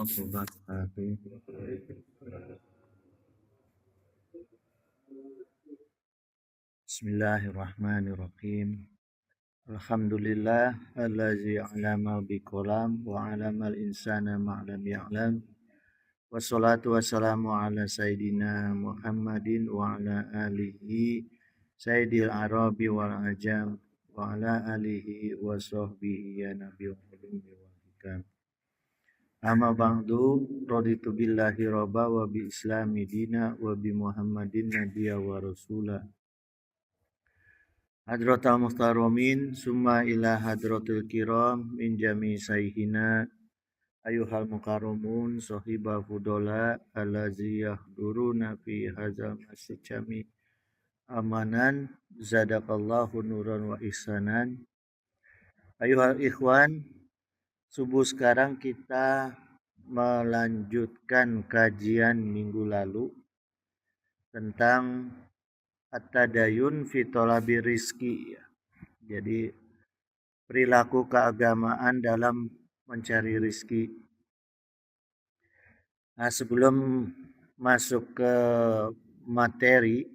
Bismillahirrahmanirrahim. Alhamdulillah allazi 'allama biqalam wa 'alamal insana ma lam ya'lam. Wassalatu wassalamu ala sayidina Muhammadin wa ala alihi sayyidil arabi wal ajam wa ala alihi wa sahbihi ya nabiyul ulumi wal hikam. Amma ba'du, raditu billahi rabba wa bi islami dina wa bi Muhammadin nabiyya wa rasula. Hadratal muhtaromin summa ila hadratil kiram min jami sayhina ayuhal mukarramun sahiba fudola allazi yahduruna fi hadzal masjid jami amanan zadakallahu nuran wa ihsanan. Ayuhal ikhwan, subuh sekarang kita melanjutkan kajian minggu lalu tentang at-tadayun fi thalabi rizki. Jadi perilaku keagamaan dalam mencari rizki. Nah, sebelum masuk ke materi,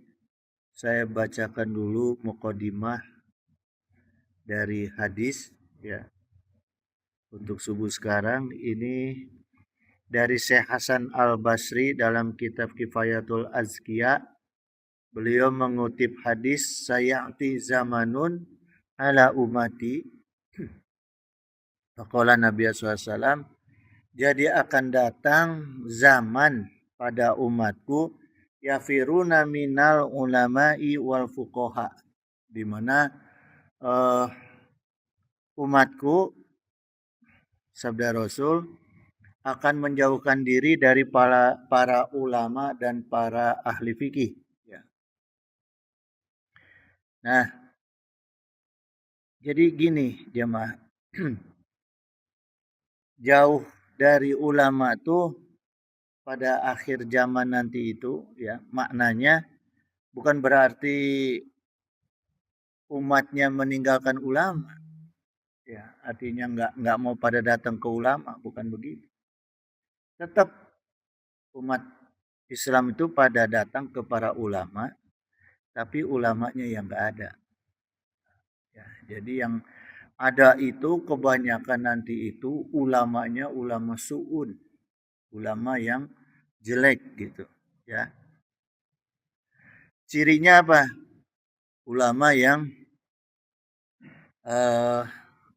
saya bacakan dulu muqaddimah dari hadis ya. Untuk subuh sekarang ini dari Syekh Hasan Al-Basri dalam kitab Kifayatul Azkiya. Beliau mengutip hadis sayati zamanun ala umati. Faqala Nabi SAW, jadi akan datang zaman pada umatku yafiruna minal ulama'i wal fuqaha, di mana umatku, sabda Rasul, akan menjauhkan diri dari para ulama dan para ahli fikih. Nah, jadi gini jemaah, jauh dari ulama tuh pada akhir zaman nanti itu ya, maknanya bukan berarti umatnya meninggalkan ulama. Ya, artinya nggak mau pada datang ke ulama, bukan begitu. Tetap umat Islam itu pada datang ke para ulama, tapi ulamanya yang nggak ada. Ya, jadi yang ada itu kebanyakan nanti itu ulamanya ulama su'un, ulama yang jelek gitu ya. Cirinya apa? Ulama yang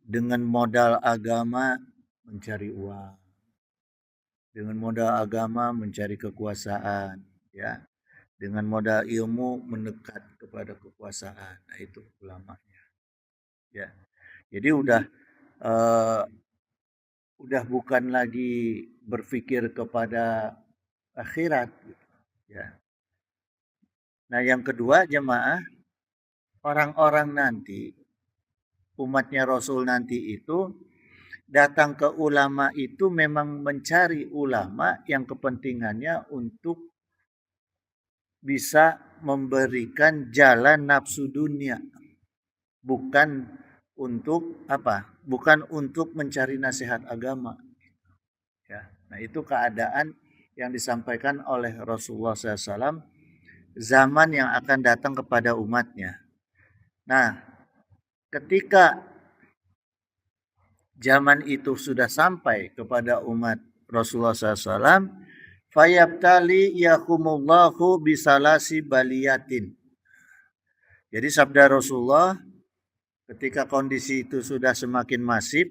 dengan modal agama mencari uang, dengan modal agama mencari kekuasaan ya, dengan modal ilmu mendekat kepada kekuasaan. Nah, itu ulamanya ya. Jadi udah bukan lagi berpikir kepada akhirat gitu, ya. Nah, yang kedua jemaah, orang-orang nanti, umatnya Rasul nanti itu datang ke ulama itu memang mencari ulama yang kepentingannya untuk bisa memberikan jalan nafsu dunia, bukan untuk apa? Bukan untuk mencari nasihat agama. Ya, nah itu keadaan yang disampaikan oleh Rasulullah SAW zaman yang akan datang kepada umatnya. Nah, ketika zaman itu sudah sampai kepada umat Rasulullah SAW, fayabtali yakumullahu bisalasi baliyatin. Jadi sabda Rasulullah, ketika kondisi itu sudah semakin masif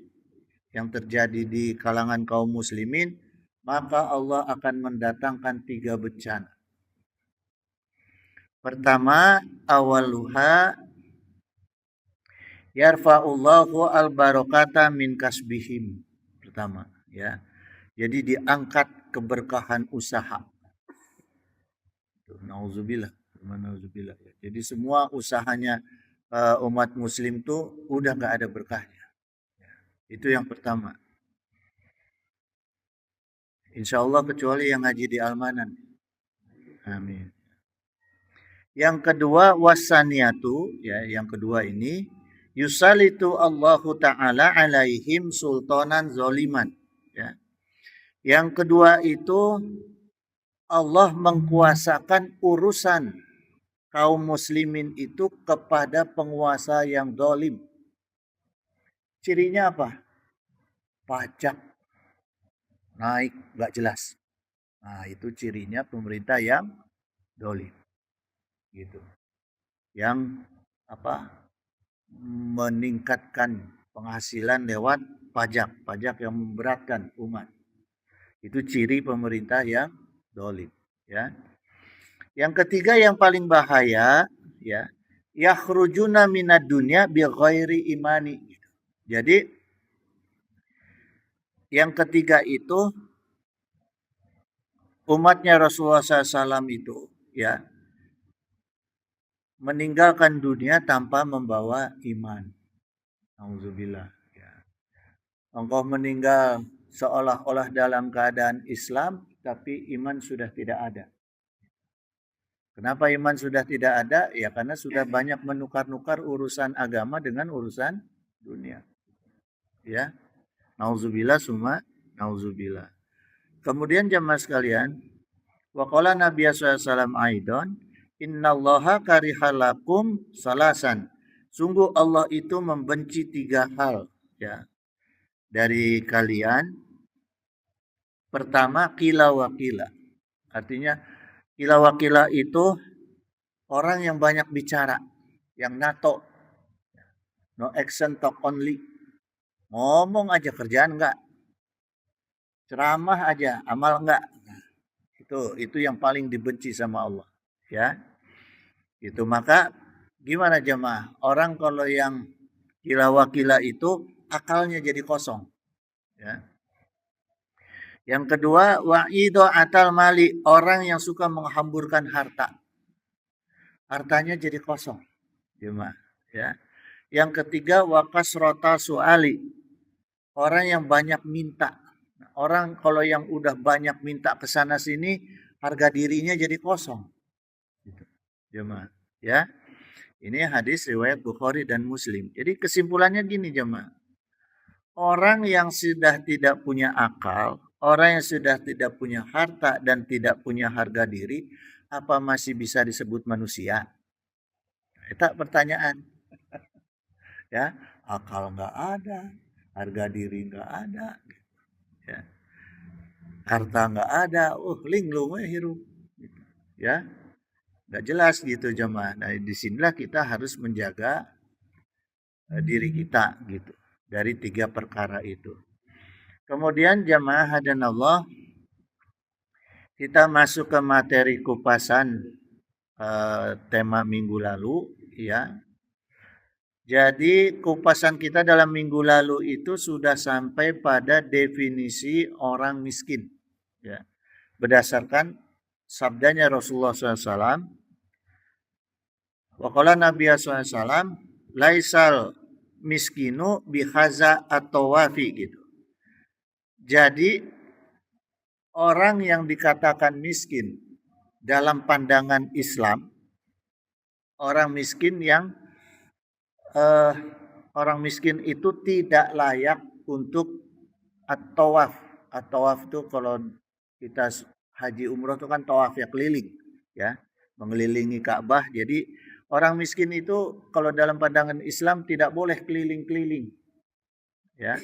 yang terjadi di kalangan kaum muslimin, maka Allah akan mendatangkan 3 bencana. Pertama, awaluha yarfa'ullahu al-barakata min kasbihim. Pertama, ya. Jadi diangkat keberkahan usaha. Nauzubillah, nauzubillah. Jadi semua usahanya umat muslim tuh udah enggak ada berkahnya. Itu yang pertama. Insya Allah kecuali yang ngaji di Almanan. Amin. Yang kedua wasaniatu, ya, yang kedua ini yusalitu Allahu taala alaihim sultanan zoliman, ya. Yang kedua itu Allah mengkuasakan urusan kaum muslimin itu kepada penguasa yang dolim. Cirinya apa? Pajak naik nggak jelas. Nah, itu cirinya pemerintah yang dolim. Gitu. Yang apa? Meningkatkan penghasilan lewat pajak. Pajak yang memberatkan umat. Itu ciri pemerintah yang dolim. Ya. Yang ketiga yang paling bahaya, ya, yakhrujuna minad dunya bi ghairi imani. Jadi yang ketiga itu umatnya Rasulullah SAW itu, ya, meninggalkan dunia tanpa membawa iman. Alhamdulillah. Ya. Engkau meninggal seolah-olah dalam keadaan Islam, tapi iman sudah tidak ada. Kenapa iman sudah tidak ada? Ya karena sudah banyak menukar-nukar urusan agama dengan urusan dunia. Ya, nauzubillah summa nauzubillah. Kemudian jemaah sekalian, waqala Nabi sallallahu alaihi wasallam aidan, innallaha karihalakum salasan. Sungguh Allah itu membenci 3 hal, ya, dari kalian. Pertama, qila wa qila. Artinya qila wa qila itu orang yang banyak bicara, yang nato, no action talk only. Ngomong aja kerjaan enggak, ceramah aja amal enggak. Itu yang paling dibenci sama Allah, ya. Itu maka gimana jemaah? Orang kalau yang kila wakila itu akalnya jadi kosong, ya. Yang kedua, wa'ido atal mali, orang yang suka menghamburkan harta. Hartanya jadi kosong, jemaah, ya. Yang ketiga, wakasrota suali, orang yang banyak minta. Orang kalau yang udah banyak minta ke sana sini, harga dirinya jadi kosong. Gitu. Jemaah, ya. Ini hadis riwayat Bukhari dan Muslim. Jadi kesimpulannya gini jemaah. Orang yang sudah tidak punya akal, orang yang sudah tidak punya harta dan tidak punya harga diri, apa masih bisa disebut manusia? Itu pertanyaan. Ya, akal nggak ada, harga diri nggak ada, ya. Harta nggak ada, linglung hirup, ya, nggak jelas gitu jemaah. Nah, disinilah kita harus menjaga diri kita gitu dari 3 perkara itu. Kemudian jemaah hadanallah, kita masuk ke materi kupasan tema minggu lalu, ya. Jadi kupasan kita dalam minggu lalu itu sudah sampai pada definisi orang miskin, ya. Berdasarkan sabdanya Rasulullah SAW, waqala Nabi SAW, laisal miskinu bihaza atau wafi gitu. Jadi orang yang dikatakan miskin dalam pandangan Islam, orang miskin yang orang miskin itu tidak layak untuk at-tawaf. At-tawaf itu kalau kita haji umroh itu kan tawaf ya, keliling, ya, mengelilingi Ka'bah. Jadi orang miskin itu kalau dalam pandangan Islam tidak boleh keliling-keliling, ya.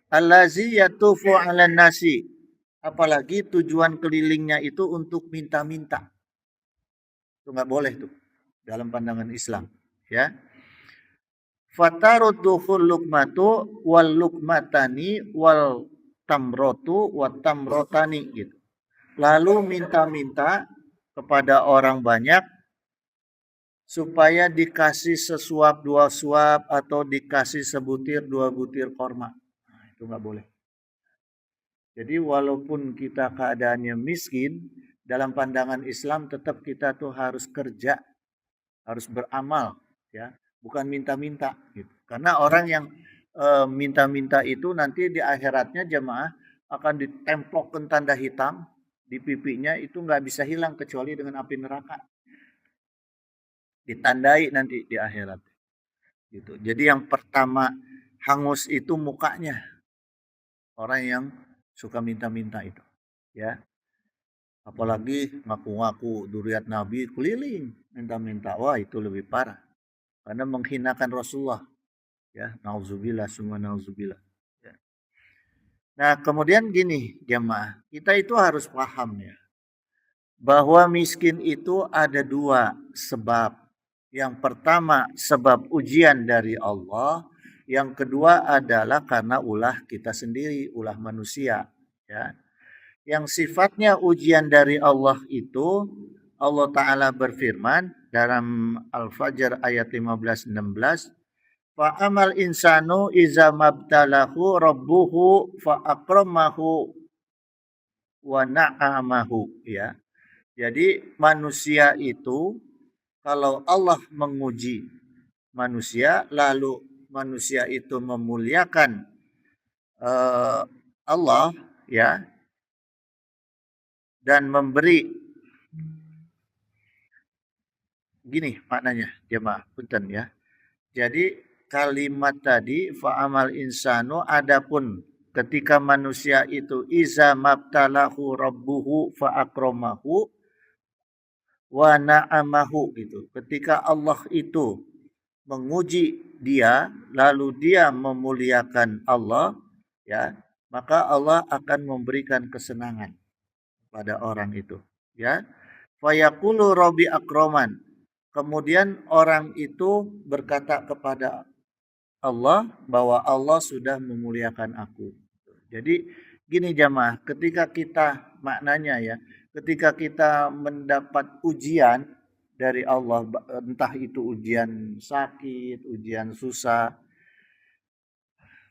Allazi yatufu 'alan nasi. Apalagi tujuan kelilingnya itu untuk minta-minta. Itu nggak boleh tuh dalam pandangan Islam, ya. Fatarudduhul lukmatu wal lukmatani wal tamrotu wat tamrotani gitu. Lalu minta-minta kepada orang banyak supaya dikasih sesuap 2 suap atau dikasih sebutir 2 butir korma. Nah, itu nggak boleh. Jadi walaupun kita keadaannya miskin, dalam pandangan Islam tetap kita tuh harus kerja, harus beramal, ya, bukan minta-minta gitu. Karena orang yang minta-minta itu nanti di akhiratnya jemaah akan ditempelkan tanda hitam di pipinya, itu nggak bisa hilang kecuali dengan api neraka. Ditandai nanti di akhirat. Gitu. Jadi yang pertama hangus itu mukanya. Orang yang suka minta-minta itu, ya. Apalagi ngaku-ngaku dzurriat Nabi keliling minta-minta. Wah, itu lebih parah. Karena menghinakan Rasulullah, ya. Nauzubillah, summa nauzubillah. Ya. Nah, kemudian gini, jemaah, kita itu harus paham ya, bahwa miskin itu ada dua sebab. Yang pertama sebab ujian dari Allah, yang kedua adalah karena ulah kita sendiri, ulah manusia, ya. Yang sifatnya ujian dari Allah itu, Allah Ta'ala berfirman dalam Al-Fajr ayat 15-16, fa amal insanu iza mabtalahu rabbuhu fa akramahu wa na'amahu, ya. Jadi manusia itu kalau Allah menguji manusia lalu manusia itu memuliakan Allah, ya, dan memberi, gini maknanya jemaah punten ya. Jadi kalimat tadi fa'amal insanu, adapun ketika manusia itu iza mabtalahu rabbuhu fa'akramahu wa na'amahu, gitu. Ketika Allah itu menguji dia lalu dia memuliakan Allah, ya, maka Allah akan memberikan kesenangan pada orang itu, ya. Fayaqulu rabbi akraman. Kemudian orang itu berkata kepada Allah bahwa Allah sudah memuliakan aku. Jadi gini jamaah, ketika kita maknanya ya, ketika kita mendapat ujian dari Allah, entah itu ujian sakit, ujian susah,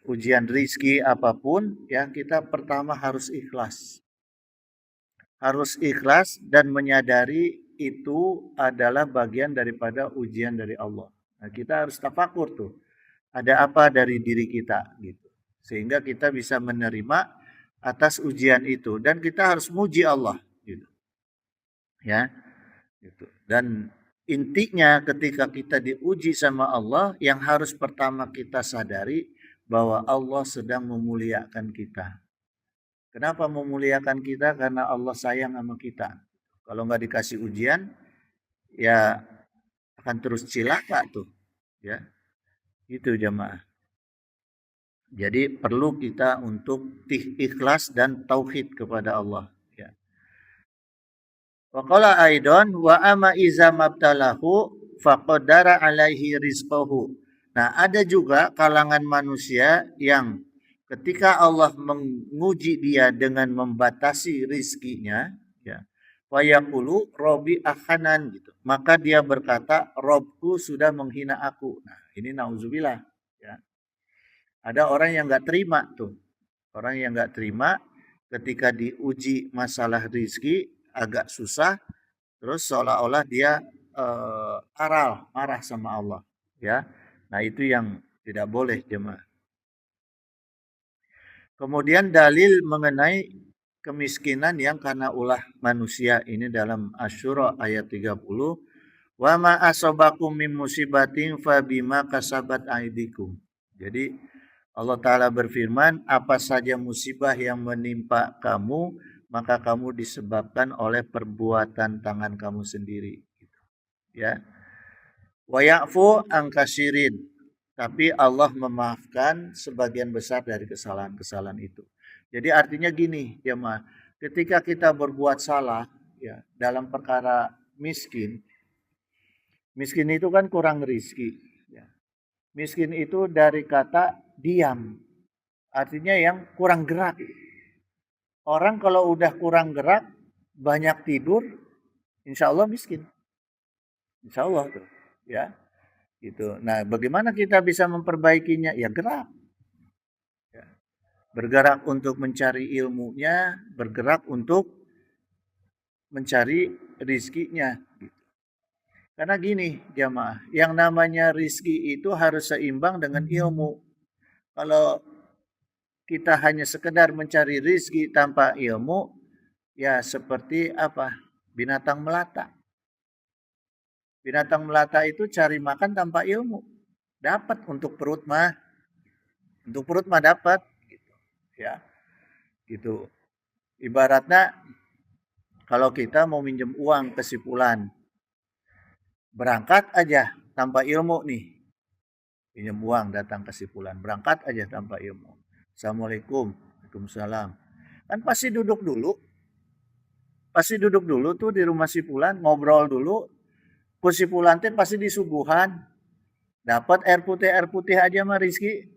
ujian rizki apapun, ya kita pertama harus ikhlas. Harus ikhlas dan menyadari itu adalah bagian daripada ujian dari Allah. Nah, kita harus tafakur tuh. Ada apa dari diri kita gitu. Sehingga kita bisa menerima atas ujian itu dan kita harus muji Allah gitu. Ya, gitu. Dan intinya ketika kita diuji sama Allah, yang harus pertama kita sadari bahwa Allah sedang memuliakan kita. Kenapa memuliakan kita? Karena Allah sayang sama kita. Kalau nggak dikasih ujian, ya akan terus cilaka tuh, ya. Itu jemaah. Jadi perlu kita untuk ikhlas dan tauhid kepada Allah, ya. Wa qala aidan wa ama iza mabtalahu faqadara alaihi rizqahu. Nah, ada juga kalangan manusia yang ketika Allah menguji dia dengan membatasi rizkinya, ya, wa yaqulu robbi akhanan, gitu. Maka dia berkata, Robku sudah menghina aku. Nah, ini nauzubillah, ya. Ada orang yang nggak terima tuh. Orang yang nggak terima ketika diuji masalah rizki agak susah, terus seolah-olah dia aral, marah sama Allah, ya. Nah, itu yang tidak boleh jemaah. Kemudian dalil mengenai kemiskinan yang karena ulah manusia ini dalam Asy-Syura ayat 30, wa ma asabakum min musibatin fa bima kasabat aydikum. Jadi Allah Ta'ala berfirman, apa saja musibah yang menimpa kamu, maka kamu disebabkan oleh perbuatan tangan kamu sendiri. Ya. Wa ya'fu an katsirin. Tapi Allah memaafkan sebagian besar dari kesalahan-kesalahan itu. Jadi artinya gini, jemaah, ketika kita berbuat salah, ya, dalam perkara miskin, miskin itu kan kurang rizki. Ya. Miskin itu dari kata diam, artinya yang kurang gerak. Orang kalau udah kurang gerak, banyak tidur, insya Allah miskin. Insya Allah tuh, ya, gitu. Nah, bagaimana kita bisa memperbaikinya? Ya gerak. Ya. Bergerak untuk mencari ilmunya, bergerak untuk mencari rizkinya. Karena gini, jamaah, yang namanya rizki itu harus seimbang dengan ilmu. Kalau kita hanya sekedar mencari rizki tanpa ilmu, ya seperti apa? Binatang melata. Binatang melata itu cari makan tanpa ilmu. Dapat untuk perut mah dapat, gitu, ya. gitu. Ibaratnya kalau kita mau minjem uang ke si Fulan, berangkat aja tanpa ilmu nih, pinjam uang datang ke si Fulan, berangkat aja tanpa ilmu. Assalamualaikum, Waalaikumsalam. Kan pasti duduk dulu tuh di rumah si Fulan, ngobrol dulu. Ku si Fulan teh pasti disuguhan, dapat air putih aja mah Rizky,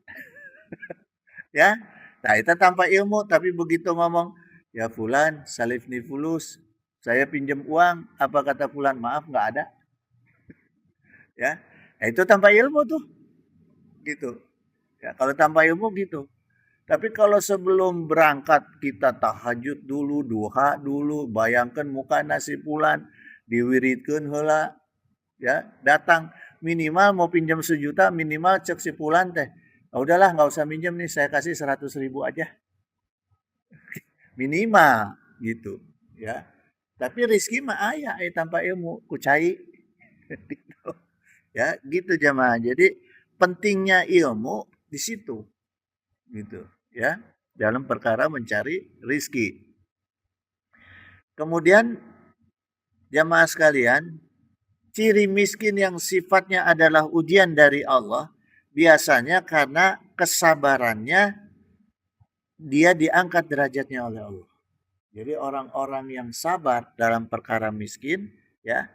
ya. Nah itu tanpa ilmu, tapi begitu ngomong, ya Fulan, salifni fulus, saya pinjam uang, apa kata Fulan, maaf nggak ada, ya. Nah, itu tanpa ilmu tuh, gitu. Ya, kalau tanpa ilmu gitu. Tapi kalau sebelum berangkat kita tahajud dulu, duha dulu, bayangkan muka nasi Fulan, diwiridkeun heula, ya, datang minimal mau pinjam 1 juta, minimal cek si Fulan teh. "Ah, udahlah nggak usah minjem nih, saya kasih 100.000 aja." Minimal gitu, ya. Tapi Rizki mah ayah tanpa ilmu, kucai. Gitu. Ya, gitu jamaah. Jadi pentingnya ilmu di situ, gitu, ya. Dalam perkara mencari rizki. Kemudian jamaah sekalian, ciri miskin yang sifatnya adalah ujian dari Allah, biasanya karena kesabarannya dia diangkat derajatnya oleh Allah. Jadi orang-orang yang sabar dalam perkara miskin, ya,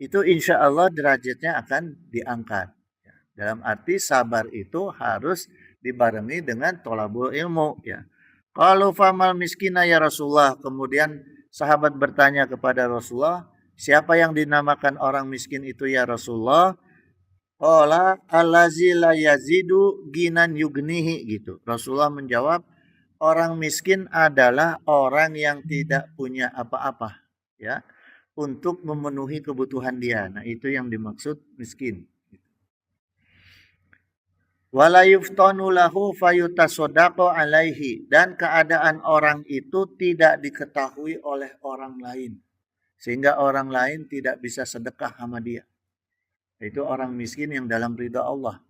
itu insya Allah derajatnya akan diangkat. Dalam arti sabar itu harus dibarengi dengan tolabul ilmu, ya. Kalau famal miskina ya Rasulullah, kemudian sahabat bertanya kepada Rasulullah, siapa yang dinamakan orang miskin itu ya Rasulullah? Qala allazi la yazidu ginan yugnihi, gitu. Rasulullah menjawab, orang miskin adalah orang yang tidak punya apa-apa, ya, untuk memenuhi kebutuhan dia. Nah, itu yang dimaksud miskin. Wala yuftanu lahu fayutasoddaqo alaihi, dan keadaan orang itu tidak diketahui oleh orang lain sehingga orang lain tidak bisa sedekah sama dia. Itu orang miskin yang dalam ridha Allah.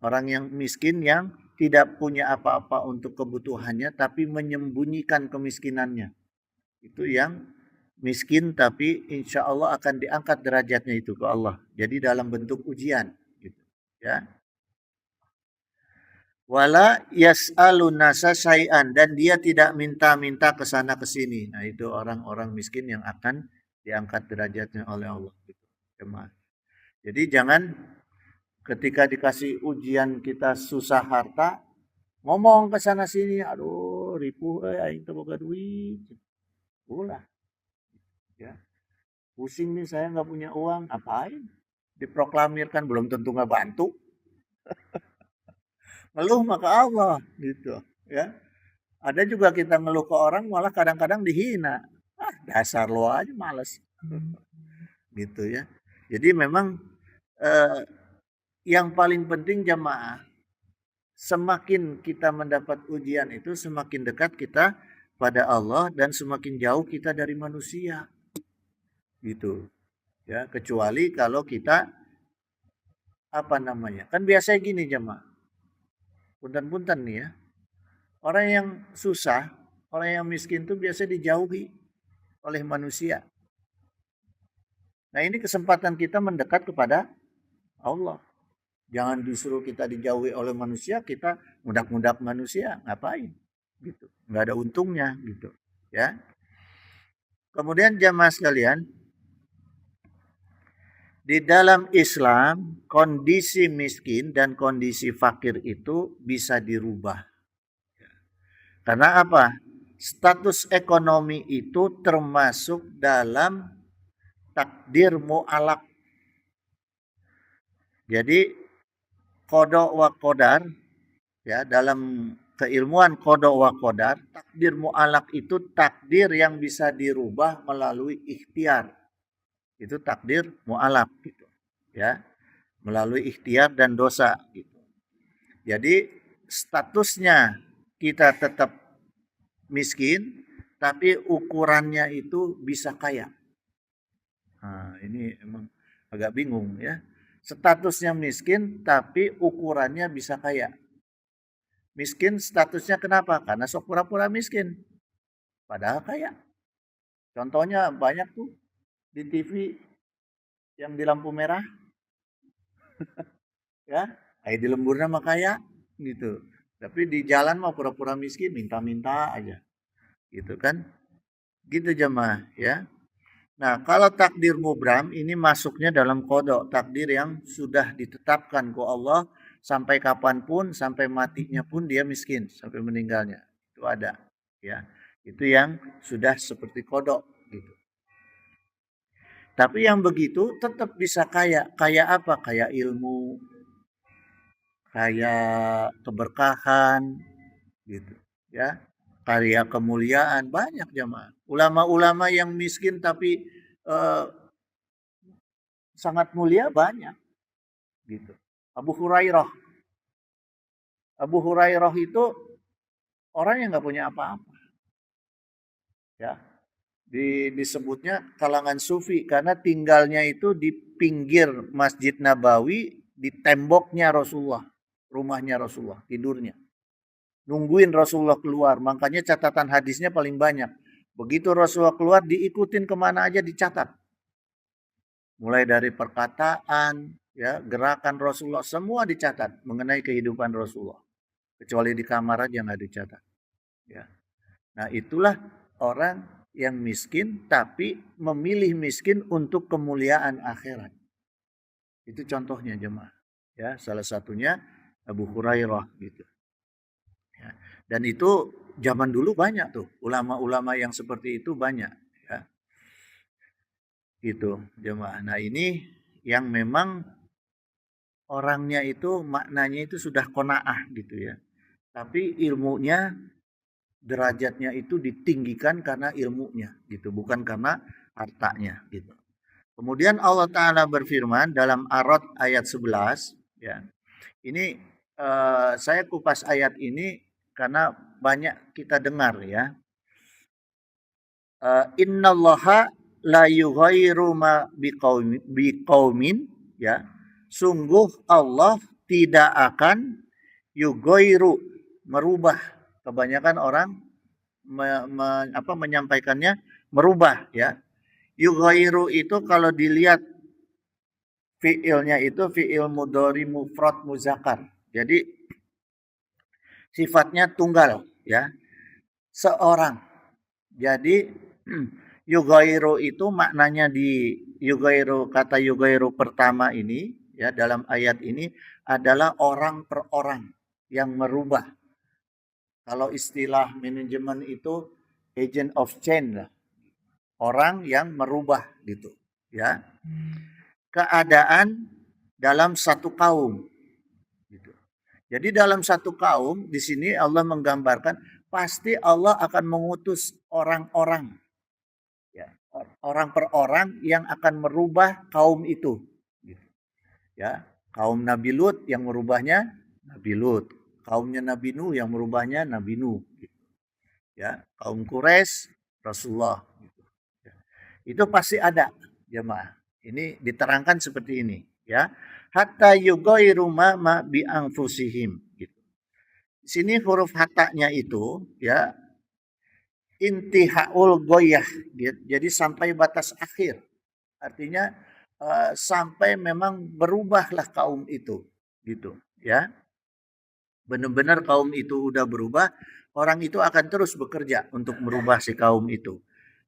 Orang yang miskin yang tidak punya apa-apa untuk kebutuhannya tapi menyembunyikan kemiskinannya. Itu yang miskin tapi insya Allah akan diangkat derajatnya itu ke Allah. Jadi dalam bentuk ujian, gitu, ya. Wala yas'alun nasa syai'an, dan dia tidak minta-minta ke sana ke sini. Nah, itu orang-orang miskin yang akan diangkat derajatnya oleh Allah, gitu. Jadi jangan ketika dikasih ujian kita susah harta, ngomong ke sana sini, aduh ripuh aing teu boga duit. Ulah, ya. Pusing nih saya nggak punya uang, apain? Diproklamirkan belum tentu nggak bantu. Ngeluh maka Allah, gitu, ya. Ada juga kita ngeluh ke orang malah kadang-kadang dihina. Ah, dasar lo aja males. Gitu, ya. Jadi memang eh, yang paling penting jamaah, semakin kita mendapat ujian itu semakin dekat kita pada Allah dan semakin jauh kita dari manusia. Gitu, ya. Kecuali kalau kita apa namanya? Kan biasanya gini jamaah. Punten-punten nih, ya. Orang yang susah, orang yang miskin itu biasa dijauhi oleh manusia. Nah, ini kesempatan kita mendekat kepada Allah. Jangan disuruh kita dijauhi oleh manusia, kita mudak-mudak manusia, ngapain? Gitu. Nggak ada untungnya, gitu, ya. Kemudian jamaah sekalian, di dalam Islam kondisi miskin dan kondisi fakir itu bisa dirubah. Karena apa? Status ekonomi itu termasuk dalam takdir mu'alak. Jadi kodok wa kodar, ya, dalam keilmuan kodok wa kodar, takdir mu'alak itu takdir yang bisa dirubah melalui ikhtiar. Itu takdir mu'alak, gitu, ya, melalui ikhtiar dan dosa, gitu. Jadi statusnya kita tetap miskin, tapi ukurannya itu bisa kaya. Nah, ini emang agak bingung, ya. Statusnya miskin, tapi ukurannya bisa kaya. Miskin statusnya kenapa? Karena sok pura-pura miskin. Padahal kaya. Contohnya banyak tuh di TV yang di lampu merah, ya. Di lemburnya mah kaya, gitu. Tapi di jalan mah pura-pura miskin, minta-minta aja, gitu kan? Gitu jemaah, ya. Nah, kalau takdir mubram ini masuknya dalam kodok takdir yang sudah ditetapkan ku Allah sampai kapanpun, sampai matinya pun dia miskin sampai meninggalnya. Itu ada, ya. Itu yang sudah seperti kodok gitu. Tapi yang begitu tetap bisa kaya. Kaya apa? Kaya ilmu, kaya keberkahan, gitu. Ya, kaya kemuliaan banyak jamaah. Ulama-ulama yang miskin tapi eh, sangat mulia banyak, gitu. Abu Hurairah, Abu Hurairah itu orang yang nggak punya apa-apa, ya. Disebutnya kalangan sufi karena tinggalnya itu di pinggir Masjid Nabawi, di temboknya Rasulullah, rumahnya Rasulullah, tidurnya. Nungguin Rasulullah keluar, makanya catatan hadisnya paling banyak. Begitu Rasulullah keluar, diikutin kemana aja dicatat. Mulai dari perkataan, ya, gerakan Rasulullah, semua dicatat mengenai kehidupan Rasulullah. Kecuali di kamar aja nggak dicatat. Ya. Nah, itulah orang yang miskin tapi memilih miskin untuk kemuliaan akhirat. Itu contohnya jemaah. Ya, salah satunya Abu Hurairah gitu. Ya. Dan itu zaman dulu banyak tuh ulama-ulama yang seperti itu banyak. Ya. Gitu jemaah. Nah, ini yang memang orangnya itu maknanya itu sudah qanaah gitu ya. Tapi ilmunya derajatnya itu ditinggikan karena ilmunya gitu, bukan karena hartanya gitu. Kemudian Allah Ta'ala berfirman dalam Ar-Ra'd ayat 11, ya. Ini saya kupas ayat ini karena banyak kita dengar ya. Innallaha la yughayyiru ma biqaumin, ya. Sungguh Allah tidak akan yughayyiru, merubah. Kebanyakan orang menyampaikannya merubah, ya. Yughayyiru itu kalau dilihat fiilnya itu fiil mudhari mufrad muzakkar. Jadi sifatnya tunggal, ya. Seorang. Jadi yughayyiru itu maknanya di yughayyiru, kata yughayyiru pertama ini ya dalam ayat ini adalah orang per orang yang merubah. Kalau istilah manajemen itu agent of change lah. Orang yang merubah gitu, ya. Keadaan dalam satu kaum gitu. Jadi dalam satu kaum di sini Allah menggambarkan pasti Allah akan mengutus orang-orang, ya, orang per orang yang akan merubah kaum itu gitu. Ya, kaum Nabi Lut yang merubahnya Nabi Lut, kaumnya Nabi Nuh yang merubahnya Nabi Nuh gitu. Ya, kaum Quraisy Rasulullah gitu. Ya. Itu pasti ada jemaah. Ini diterangkan seperti ini, ya. Hatta yughayyiru ma bi anfusihim gitu. Di sini huruf hatanya itu ya intihaul goyah gitu. Jadi sampai batas akhir. Artinya sampai memang berubahlah kaum itu gitu, ya. Benar-benar kaum itu udah berubah, orang itu akan terus bekerja untuk merubah si kaum itu.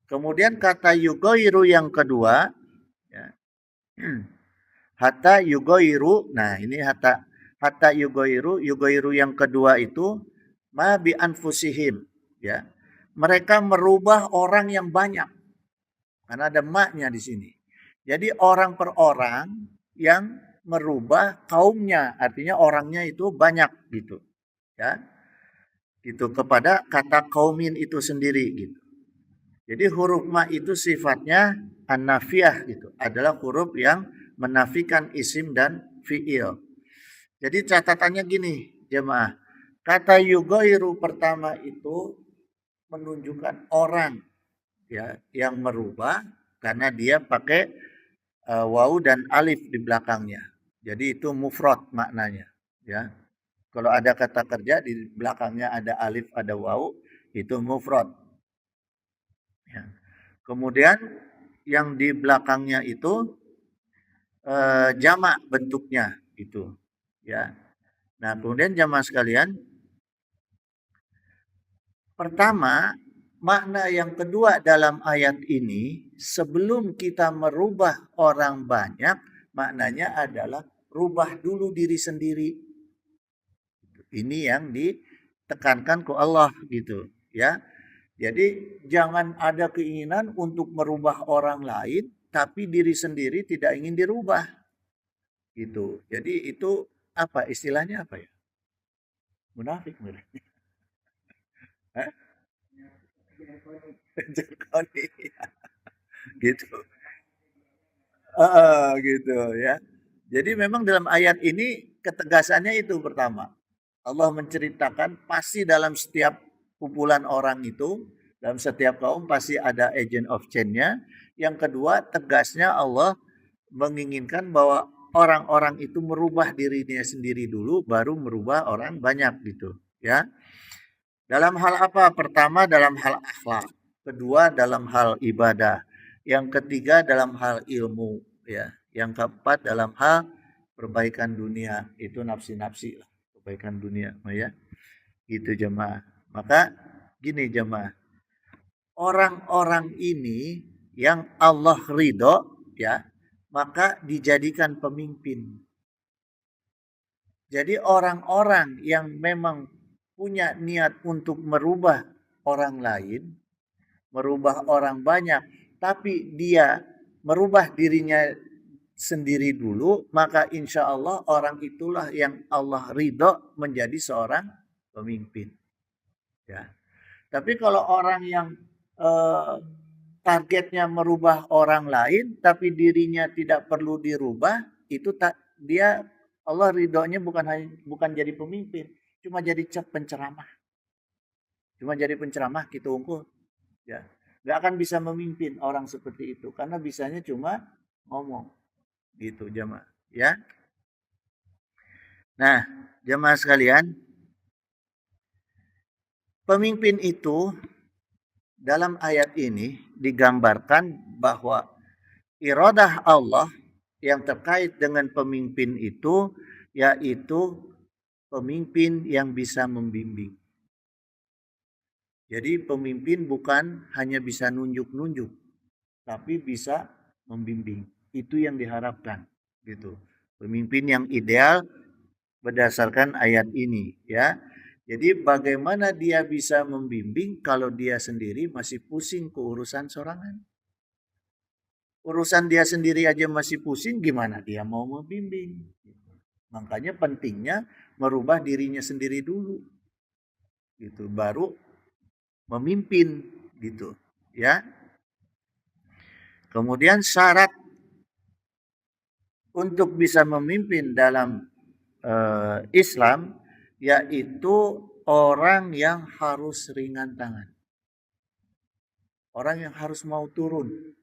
Kemudian kata yugoiru yang kedua, ya, hatta yugoiru. Nah ini hatta yugoiru, yugoiru yang kedua itu ma bi anfusihim, ya. Mereka merubah orang yang banyak. Karena ada maknya di sini. Jadi orang per orang yang merubah kaumnya, artinya orangnya itu banyak gitu, ya. Gitu kepada kata kaumin itu sendiri gitu. Jadi huruf ma itu sifatnya an-nafiyah gitu, adalah huruf yang menafikan isim dan fiil. Jadi catatannya gini, jemaah. Kata yugoiru pertama itu menunjukkan orang ya yang merubah karena dia pakai wawu dan alif di belakangnya. Jadi itu mufrad maknanya, ya. Kalau ada kata kerja di belakangnya ada alif, ada waw, itu mufrad. Ya. Kemudian yang di belakangnya itu jamak bentuknya itu. Ya. Nah, kemudian jamaah sekalian, pertama, makna yang kedua dalam ayat ini, sebelum kita merubah orang banyak, maknanya adalah rubah dulu diri sendiri. Ini yang ditekankan ke Allah gitu, ya. Jadi jangan ada keinginan untuk merubah orang lain, tapi diri sendiri tidak ingin dirubah, gitu. Jadi itu apa istilahnya apa ya? Munafik mirip. Jerkoni, gitu. Gitu ya. Jadi memang dalam ayat ini ketegasannya itu pertama. Allah menceritakan pasti dalam setiap kumpulan orang itu, dalam setiap kaum pasti ada agent of change-nya. Yang kedua, tegasnya Allah menginginkan bahwa orang-orang itu merubah dirinya sendiri dulu, baru merubah orang banyak gitu. Ya, dalam hal apa? Pertama dalam hal akhlak, kedua dalam hal ibadah, yang ketiga dalam hal ilmu, ya. Yang keempat dalam hal perbaikan dunia, itu nafsi-nafsi lah, perbaikan dunia, ya. Gitu jemaah. Maka gini jemaah, orang-orang ini yang Allah ridho, ya, maka dijadikan pemimpin. Jadi orang-orang yang memang punya niat untuk merubah orang lain, merubah orang banyak, tapi dia merubah dirinya sendiri dulu, maka insya Allah orang itulah yang Allah ridho menjadi seorang pemimpin. Ya. Tapi kalau orang yang eh, targetnya merubah orang lain, tapi dirinya tidak perlu dirubah, itu tak dia Allah ridhonya bukan jadi pemimpin, cuma jadi penceramah, cuma jadi penceramah gitu unggul, ya. Nggak akan bisa memimpin orang seperti itu karena bisanya cuma ngomong, gitu jemaah, ya. Nah, jemaah sekalian, pemimpin itu dalam ayat ini digambarkan bahwa iradah Allah yang terkait dengan pemimpin itu yaitu pemimpin yang bisa membimbing. Jadi pemimpin bukan hanya bisa nunjuk-nunjuk, tapi bisa membimbing. Itu yang diharapkan, gitu. Pemimpin yang ideal berdasarkan ayat ini, ya. Jadi bagaimana dia bisa membimbing kalau dia sendiri masih pusing ke urusan sorangan? Urusan dia sendiri aja masih pusing, gimana dia mau membimbing? Makanya pentingnya merubah dirinya sendiri dulu, gitu. Baru memimpin, gitu, ya. Kemudian syarat untuk bisa memimpin dalam Islam yaitu orang yang harus ringan tangan. Orang yang harus mau turun.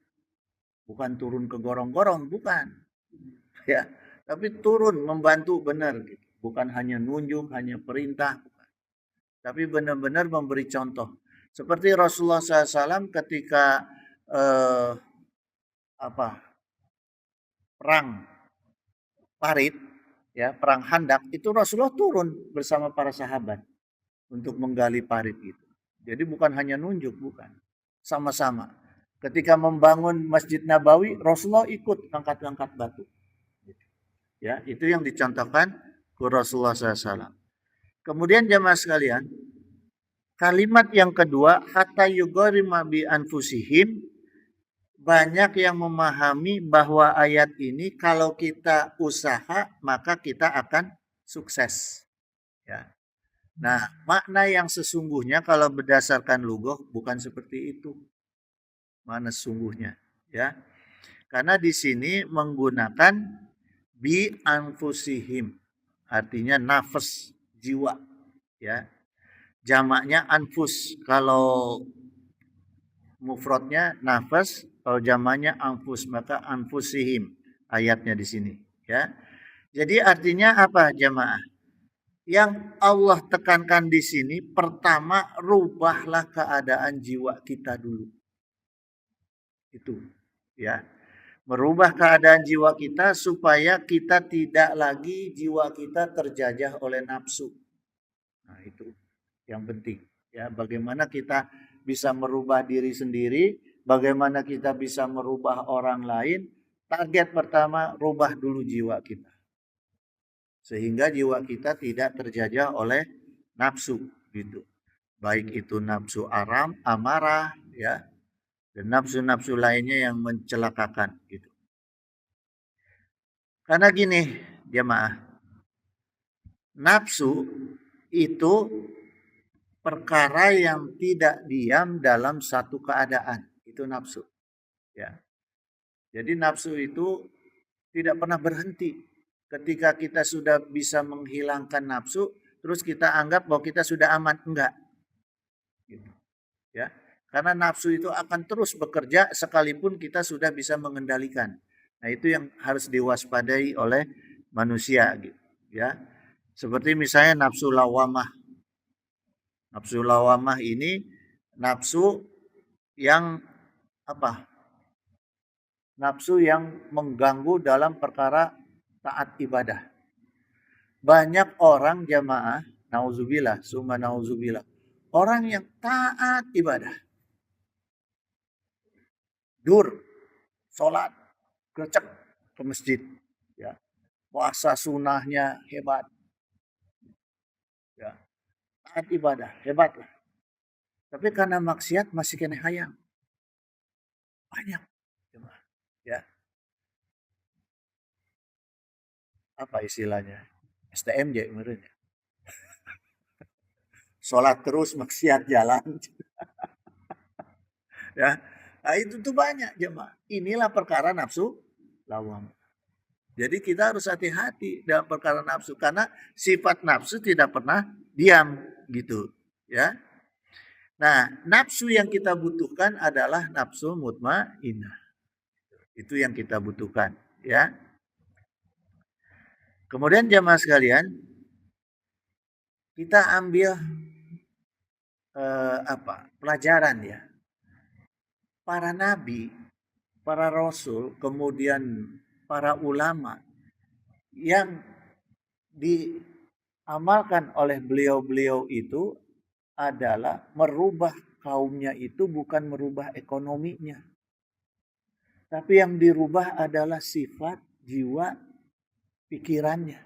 Bukan turun ke gorong-gorong, bukan. Ya, tapi turun membantu benar gitu. Bukan hanya nunjuk, hanya perintah, bukan. Tapi benar-benar memberi contoh. Seperti Rasulullah SAW ketika perang Parit, ya, perang Handak, itu Rasulullah turun bersama para sahabat untuk menggali parit itu. Jadi bukan hanya nunjuk, bukan. Sama-sama. Ketika membangun Masjid Nabawi, Rasulullah ikut angkat-angkat batu. Ya, itu yang dicontohkan ke Rasulullah SAW. Kemudian jemaah sekalian, kalimat yang kedua, hatta yugharima bi anfusihim, banyak yang memahami bahwa ayat ini kalau kita usaha maka kita akan sukses. Ya. Nah, makna yang sesungguhnya kalau berdasarkan lughah bukan seperti itu. Makna sesungguhnya, ya. Karena di sini menggunakan bi anfusihim, artinya nafas, jiwa, ya. Jamaknya anfus, kalau mufradnya nafas, kalau jamaknya anfus, maka anfusihim ayatnya di sini, ya. Jadi artinya apa jamaah? Yang Allah tekankan di sini, pertama, rubahlah keadaan jiwa kita dulu. Itu, ya. Merubah keadaan jiwa kita supaya kita tidak lagi jiwa kita terjajah oleh nafsu. Nah, itu yang penting. Ya, bagaimana kita bisa merubah diri sendiri, bagaimana kita bisa merubah orang lain. Target pertama, rubah dulu jiwa kita. Sehingga jiwa kita tidak terjajah oleh nafsu gitu. Baik itu nafsu amarah ya, dan nafsu-nafsu lainnya yang mencelakakan gitu. Karena gini, jemaah, nafsu itu perkara yang tidak diam dalam satu keadaan. Itu nafsu, ya. Jadi nafsu itu tidak pernah berhenti. Ketika kita sudah bisa menghilangkan nafsu, terus kita anggap bahwa kita sudah aman, enggak. Gitu, ya. Karena nafsu itu akan terus bekerja sekalipun kita sudah bisa mengendalikan. Nah, itu yang harus diwaspadai oleh manusia gitu, ya. Seperti misalnya nafsu lawamah. Nafsu lawamah ini nafsu yang apa? Nafsu yang mengganggu dalam perkara taat ibadah. Banyak orang jamaah, nauzubillah, summa nauzubillah. Orang yang taat ibadah. Dur, sholat, gercep ke masjid. Ya. Puasa sunnahnya hebat. Ya. Taat ibadah, hebat lah. Tapi karena maksiat masih kena hayang. Banyak. Ya. Apa istilahnya? STMJ kemarin. Sholat terus maksiat jalan. Ya. Nah, itu tuh banyak jemaah. Inilah perkara nafsu lawam. Jadi kita harus hati-hati dalam perkara nafsu karena sifat nafsu tidak pernah diam gitu, ya. Nah, nafsu yang kita butuhkan adalah nafsu mutmainnah. Itu yang kita butuhkan, ya. Kemudian jemaah sekalian, kita ambil pelajaran ya. Para nabi, para rasul, kemudian para ulama yang diamalkan oleh beliau-beliau itu adalah merubah kaumnya itu bukan merubah ekonominya. Tapi yang dirubah adalah sifat, jiwa, pikirannya.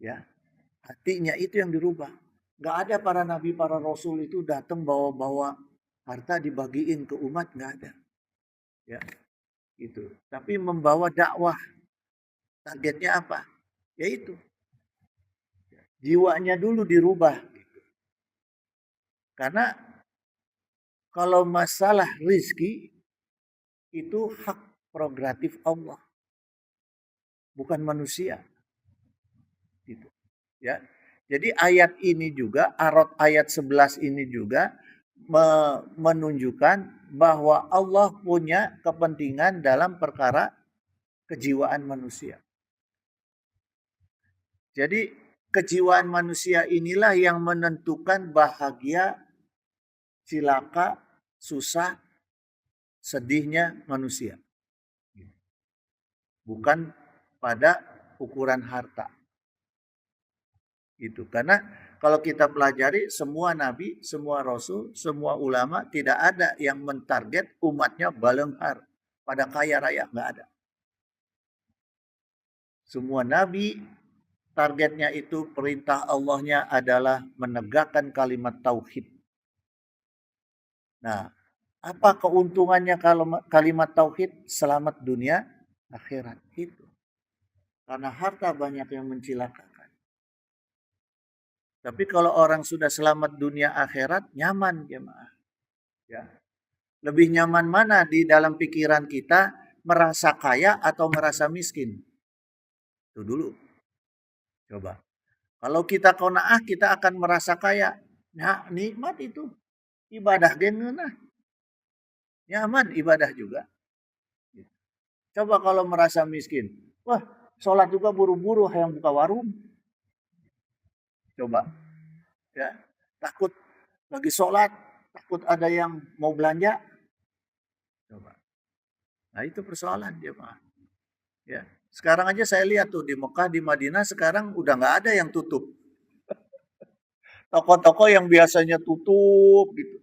Ya, hatinya itu yang dirubah. Gak ada para nabi, para rasul itu datang bawa-bawa harta dibagiin ke umat, gak ada. Ya, itu. Tapi membawa dakwah. Targetnya apa? Yaitu jiwanya dulu dirubah. Karena kalau masalah rizki itu hak prerogatif Allah, bukan manusia. Gitu. Ya. Jadi ayat ini juga, ayat 11 ini juga menunjukkan bahwa Allah punya kepentingan dalam perkara kejiwaan manusia. Jadi kejiwaan manusia inilah yang menentukan bahagia, cilaka, susah, sedihnya manusia. Bukan pada ukuran harta. Itu karena kalau kita pelajari semua nabi, semua rasul, semua ulama tidak ada yang mentarget umatnya balenghar pada kaya raya, nggak ada. Semua nabi targetnya itu perintah Allahnya adalah menegakkan kalimat tauhid. Nah, apa keuntungannya kalau kalimat tauhid? Selamat dunia akhirat itu. Karena harta banyak yang mencilakakan. Tapi kalau orang sudah selamat dunia akhirat, nyaman jemaah. Ya. Lebih nyaman mana di dalam pikiran kita merasa kaya atau merasa miskin? Itu dulu. Coba. Kalau kita qanaah, kita akan merasa kaya. Nah, nikmat itu. Ibadah gengenah. Nyaman ibadah juga. Coba kalau merasa miskin. Wah, sholat juga buru-buru yang buka warung. Coba, ya. Takut lagi sholat, takut ada yang mau belanja. Coba. Nah, itu persoalan jemaah. Ya. Sekarang aja saya lihat tuh di Mekah, di Madinah sekarang udah nggak ada yang tutup. Toko-toko yang biasanya tutup gitu.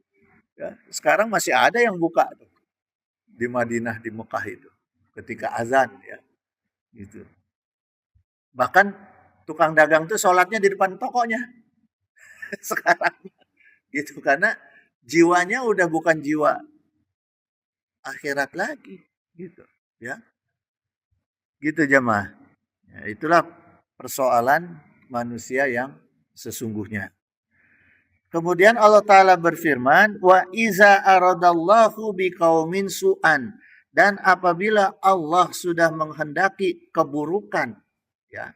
Ya. Sekarang masih ada yang buka tuh di Madinah, di Mekah itu. Ketika azan ya. Gitu. Bahkan tukang dagang tuh sholatnya di depan tokonya sekarang gitu karena jiwanya udah bukan jiwa akhirat lagi gitu ya gitu jemaah ya, itulah persoalan manusia yang sesungguhnya. Kemudian Allah Ta'ala berfirman, wa iza aradallahu biqaumin su'an. Dan apabila Allah sudah menghendaki keburukan, ya,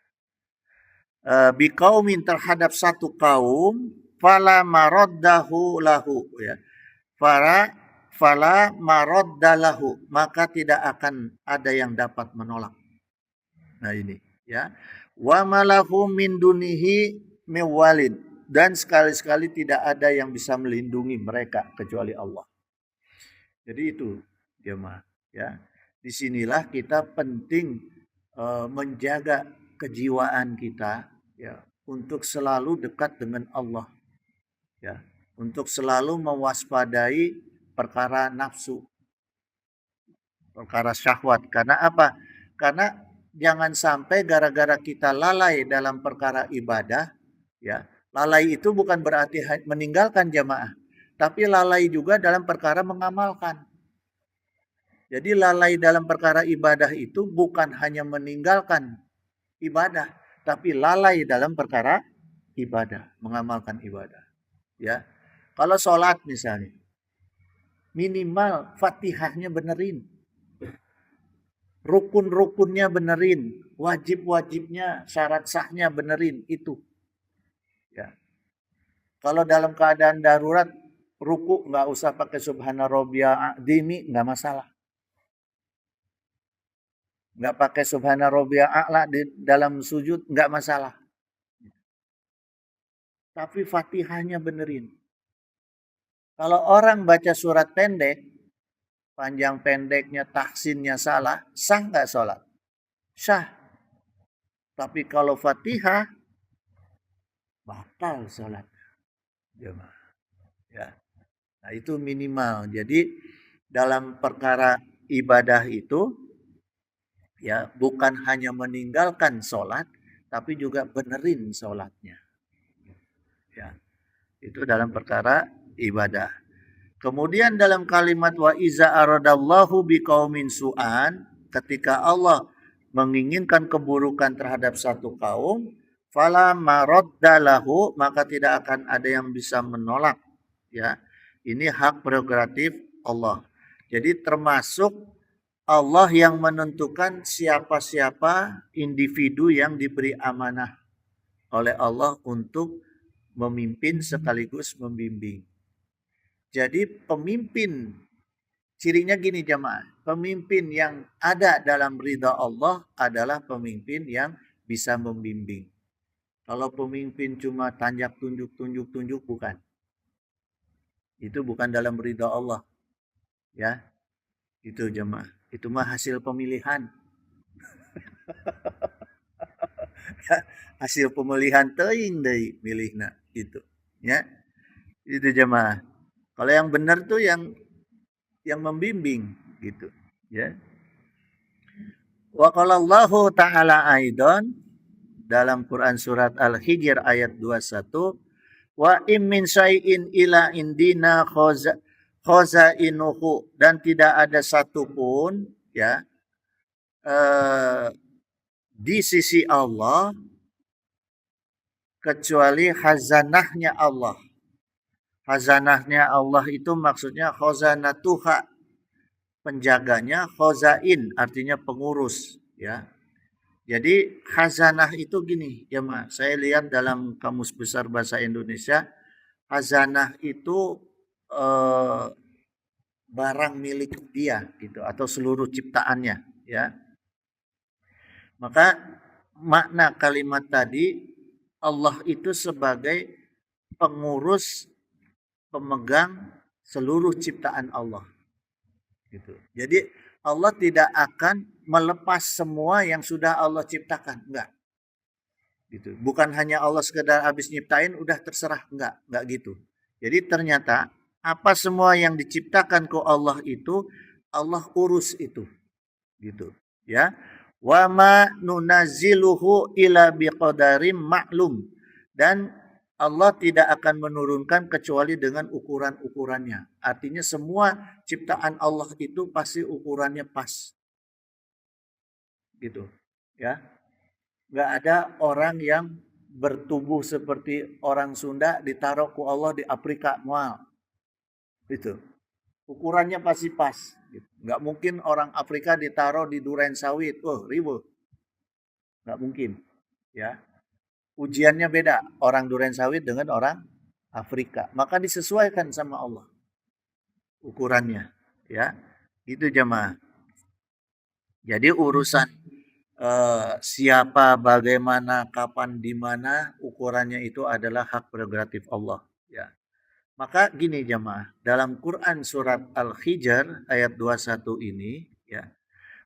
biqaumin terhadap satu kaum, fala maraddahu lahu, ya. Fala maraddalahu, maka tidak akan ada yang dapat menolak. Nah ini, ya. Wa malahu min dunihi mewalid, dan sekali-sekali tidak ada yang bisa melindungi mereka kecuali Allah. Jadi itu jemaah ya. Disinilah kita penting menjaga kejiwaan kita ya untuk selalu dekat dengan Allah ya, untuk selalu mewaspadai perkara nafsu, perkara syahwat. Karena apa? Karena jangan sampai gara-gara kita lalai dalam perkara ibadah ya. Lalai itu bukan berarti meninggalkan jamaah, tapi lalai juga dalam perkara mengamalkan. Jadi lalai dalam perkara ibadah itu bukan hanya meninggalkan ibadah, tapi lalai dalam perkara ibadah, mengamalkan ibadah. Ya, kalau sholat misalnya, minimal fatihahnya benerin, rukun-rukunnya benerin, wajib-wajibnya, syarat sahnya benerin itu. Ya, kalau dalam keadaan darurat, ruku nggak usah pakai subhana rabbiyal a'dimi, nggak masalah. Nggak pakai subhana rabbiyal a'la di dalam sujud, nggak masalah. Tapi fatihahnya benerin. Kalau orang baca surat pendek, panjang pendeknya, tahsinnya salah, sah nggak sholat? Sah. Tapi kalau fatihah, batal sholat. Ya. Nah itu minimal. Jadi dalam perkara ibadah itu, ya bukan hanya meninggalkan sholat, tapi juga benerin sholatnya. Ya, itu dalam perkara ibadah. Kemudian dalam kalimat wa iza aradallahu biqaumin su'an, ketika Allah menginginkan keburukan terhadap satu kaum, fala maraddalahu, maka tidak akan ada yang bisa menolak. Ya, ini hak prerogatif Allah. Jadi termasuk Allah yang menentukan siapa-siapa individu yang diberi amanah oleh Allah untuk memimpin sekaligus membimbing. Jadi pemimpin, cirinya gini jemaah, pemimpin yang ada dalam ridha Allah adalah pemimpin yang bisa membimbing. Kalau pemimpin cuma tanjak tunjuk bukan. Itu bukan dalam ridha Allah. Ya, itu jemaah. Itu mah hasil pemilihan. Hasil pemilihan teuing deui milihna gitu. Ya. Itu jemaah. Kalau yang benar tuh yang membimbing gitu, ya. Wa qala Allahu ta'ala aidan dalam Quran surat Al-Hijr ayat 21, wa im min syai'in ila indina khazainuhu, dan tidak ada satupun ya di sisi Allah kecuali khazanahnya Allah. Khazanahnya Allah itu maksudnya khazanatuha, penjaganya, khazain artinya pengurus ya. Jadi khazanah itu gini ya Mas, saya lihat dalam Kamus Besar Bahasa Indonesia, khazanah itu barang milik dia gitu atau seluruh ciptaannya ya. Maka makna kalimat tadi, Allah itu sebagai pengurus, pemegang seluruh ciptaan Allah. Gitu. Jadi Allah tidak akan melepas semua yang sudah Allah ciptakan, enggak. Gitu. Bukan hanya Allah sekedar habis nyiptain udah terserah, enggak gitu. Jadi ternyata apa semua yang diciptakan ke Allah itu Allah urus itu. Gitu. Ya. Wa ma nunazziluhu ila biqadarim ma'lum. Dan Allah tidak akan menurunkan kecuali dengan ukuran-ukurannya. Artinya semua ciptaan Allah itu pasti ukurannya pas. Gitu. Ya. Nggak ada orang yang bertubuh seperti orang Sunda ditaruh ku Allah di Afrika. Mual. Gitu. Ukurannya pasti pas. Gitu. Nggak mungkin orang Afrika ditaruh di duren sawit. Oh, ribut. Nggak mungkin. Ya. Ujiannya beda. Orang duren sawit dengan orang Afrika. Maka disesuaikan sama Allah. Ukurannya. Ya. Itu jemaah. Jadi urusan siapa, bagaimana, kapan, di mana, ukurannya itu adalah hak prerogatif Allah. Ya. Maka gini jemaah, dalam Quran surat Al-Hijr ayat 21 ini, ya,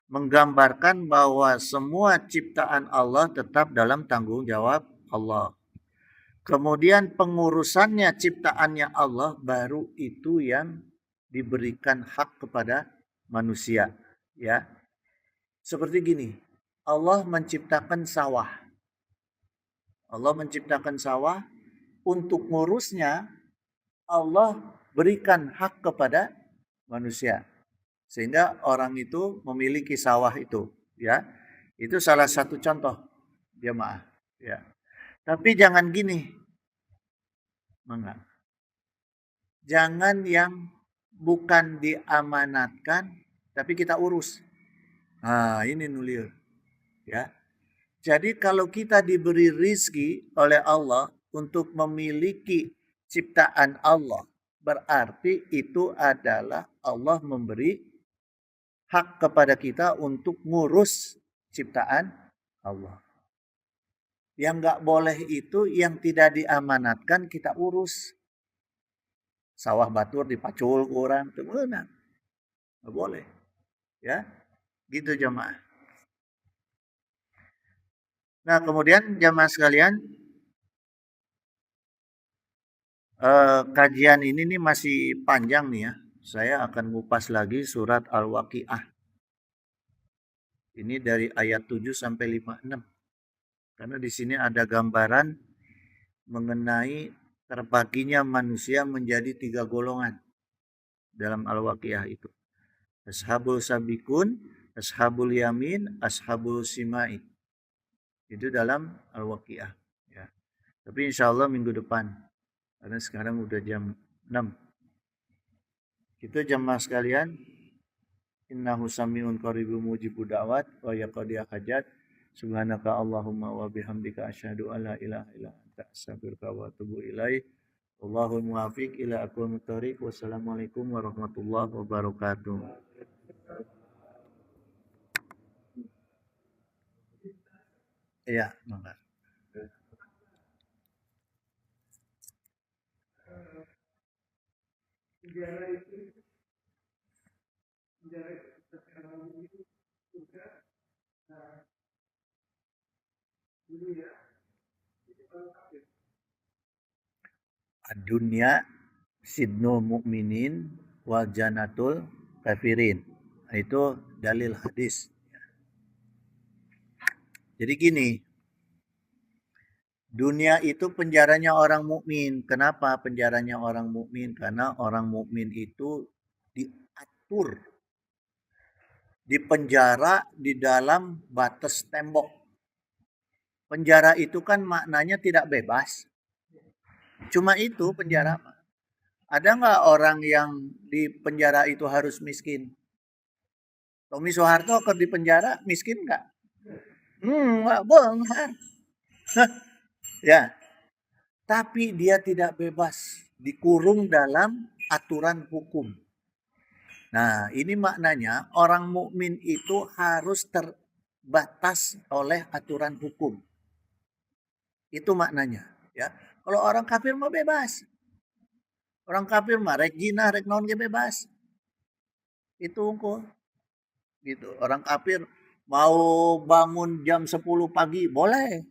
menggambarkan bahwa semua ciptaan Allah tetap dalam tanggung jawab Allah. Kemudian pengurusannya, ciptaannya Allah baru itu yang diberikan hak kepada manusia. Ya, seperti gini, Allah menciptakan sawah. Allah menciptakan sawah, untuk ngurusnya Allah berikan hak kepada manusia. Sehingga orang itu memiliki sawah itu, ya. Itu salah satu contoh, jemaah, ya. Tapi jangan gini. Mangga. Jangan yang bukan diamanatkan tapi kita urus. Nah, ini nulir, ya. Jadi kalau kita diberi rizki oleh Allah untuk memiliki ciptaan Allah, berarti itu adalah Allah memberi hak kepada kita untuk ngurus ciptaan Allah. Yang nggak boleh itu yang tidak diamanatkan kita urus. Sawah batur dipacul ke orang, itu menang. Nggak boleh. Ya, gitu jemaah. Nah, kemudian jemaah sekalian, kajian ini nih masih panjang nih ya. Saya akan ngupas lagi surat Al-Waqiah. Ini dari ayat 7 sampai 56. Karena di sini ada gambaran mengenai terbaginya manusia menjadi 3 golongan dalam Al-Waqiah itu. Ashabul sabikun, ashabul yamin, ashabul simai. Itu dalam Al-Waqiah. Ya. Tapi insya Allah minggu depan. Karena sekarang udah jam 6. Itu jamaah sekalian. Innahu sami'un qaribun mujibud da'wat wa yaqdiya hajat. Subhanaka Allahumma wa bihamdika asyhadu an la ilaha illa anta astaghfiruka wa atubu ilaik. Allahumma muwaffiq ila aqwamit thoriq. Wassalamualaikum warahmatullahi wabarakatuh. Iya, mangga. Dunia sidnul mukminin wa janatul kafirin. Itu dalil hadis. Jadi gini, dunia itu penjaranya orang mukmin. Kenapa penjaranya orang mukmin? Karena orang mukmin itu diatur, dipenjara di dalam batas tembok. Penjara itu kan maknanya tidak bebas. Cuma itu penjara. Ada nggak orang yang di penjara itu harus miskin? Tommy Soeharto kalau di penjara miskin nggak? Nggak benar. Ya, tapi dia tidak bebas, dikurung dalam aturan hukum. Nah, ini maknanya orang mukmin itu harus terbatas oleh aturan hukum. Itu maknanya, ya. Kalau orang kafir mah bebas. Orang kafir mah rek jinah, rek naon ge bebas. Itu unggul. Gitu. Orang kafir mau bangun jam 10 pagi boleh.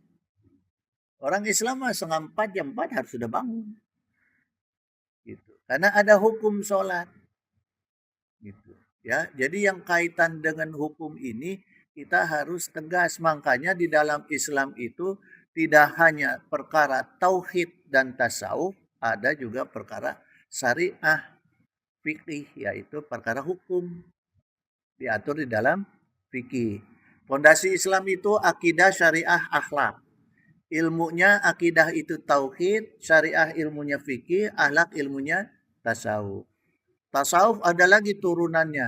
Orang Islam mah setengah 4 jam 4 harus sudah bangun. Gitu. Karena ada hukum sholat. Gitu. Ya, jadi yang kaitan dengan hukum ini kita harus tegas. Makanya di dalam Islam itu tidak hanya perkara tauhid dan tasawuf, ada juga perkara syariah, fikih, yaitu perkara hukum diatur di dalam fikih. Fondasi Islam itu akidah, syariah, akhlak. Ilmunya akidah itu tauhid, syariah ilmunya fikih, akhlak ilmunya tasawuf. Tasawuf ada lagi turunannya,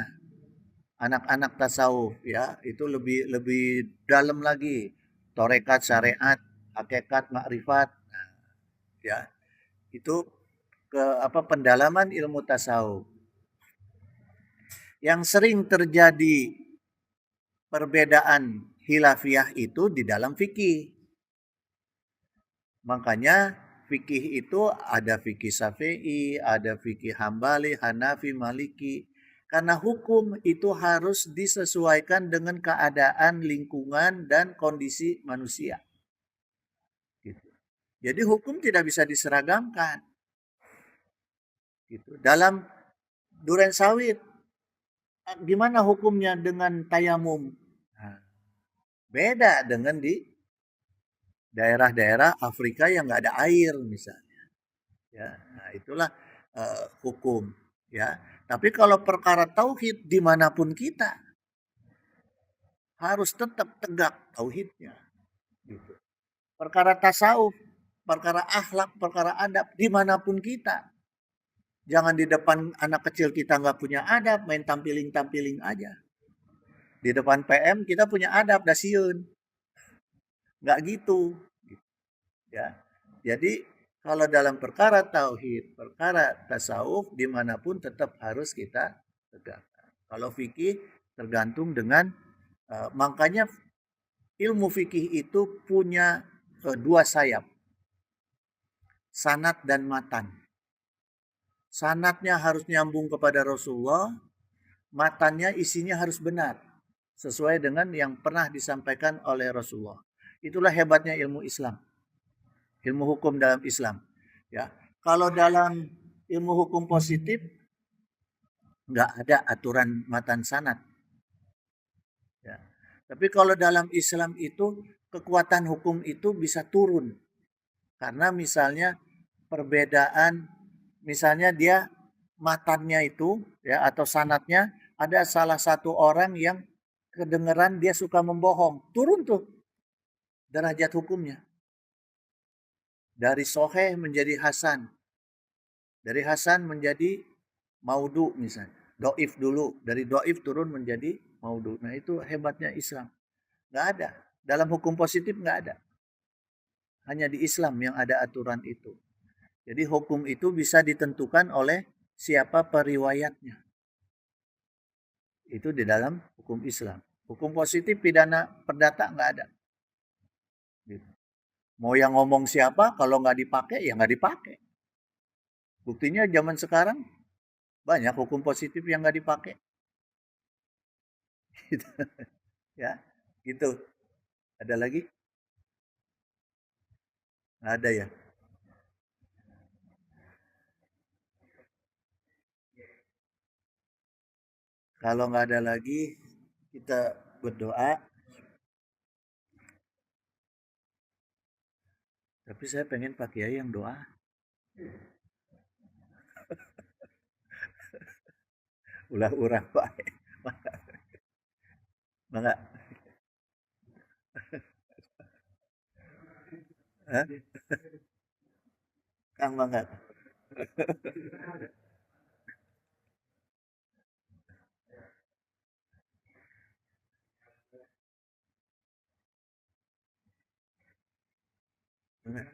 anak-anak tasawuf ya, itu lebih lebih dalam lagi. Torekat, syariat, hakikat, makrifat, ya. Itu ke apa pendalaman ilmu tasawuf. Yang sering terjadi perbedaan hilafiyah itu di dalam fikih. Makanya fikih itu ada fikih Syafi'i, ada fikih Hambali, Hanafi, Maliki. Karena hukum itu harus disesuaikan dengan keadaan lingkungan dan kondisi manusia. Gitu. Jadi hukum tidak bisa diseragamkan. Gitu. Dalam duren sawit, gimana hukumnya dengan tayamum? Nah, beda dengan di daerah-daerah Afrika yang nggak ada air misalnya. Ya, nah itulah hukum. Ya, tapi kalau perkara tauhid dimanapun kita harus tetap tegak tauhidnya. Gitu. Perkara tasawuf, perkara akhlak, perkara adab dimanapun kita. Jangan di depan anak kecil kita nggak punya adab, main tampiling-tampiling aja. Di depan PM kita punya adab, dasiun. Nggak gitu. Ya. Jadi kalau dalam perkara tauhid, perkara tasawuf, dimanapun tetap harus kita tegakkan. Kalau fikih tergantung dengan makanya ilmu fikih itu punya dua sayap, sanad dan matan. Sanadnya harus nyambung kepada Rasulullah, matannya isinya harus benar sesuai dengan yang pernah disampaikan oleh Rasulullah. Itulah hebatnya ilmu Islam, ilmu hukum dalam Islam. Ya, kalau dalam ilmu hukum positif nggak ada aturan matan sanad. Ya. Tapi kalau dalam Islam itu kekuatan hukum itu bisa turun karena misalnya perbedaan, misalnya dia matannya itu ya atau sanatnya ada salah satu orang yang kedengeran dia suka membohong, turun tuh derajat hukumnya dari soheh menjadi hasan, dari hasan menjadi maudu misalnya, doif dulu, dari doif turun menjadi maudu. Nah itu hebatnya Islam, nggak ada dalam hukum positif, nggak ada, hanya di Islam yang ada aturan itu. Jadi hukum itu bisa ditentukan oleh siapa periwayatnya. Itu di dalam hukum Islam. Hukum positif pidana perdata nggak ada. Gitu. Mau yang ngomong siapa, kalau nggak dipakai ya nggak dipakai. Buktinya zaman sekarang banyak hukum positif yang nggak dipakai. Gitu. Ya, gitu. Ada lagi? Nggak ada ya. Kalau nggak ada lagi, kita berdoa. Tapi saya pengen Pak Kiai yang doa. Ulah urang Pak. Mangga. Hah? Kang mangga. Mangga.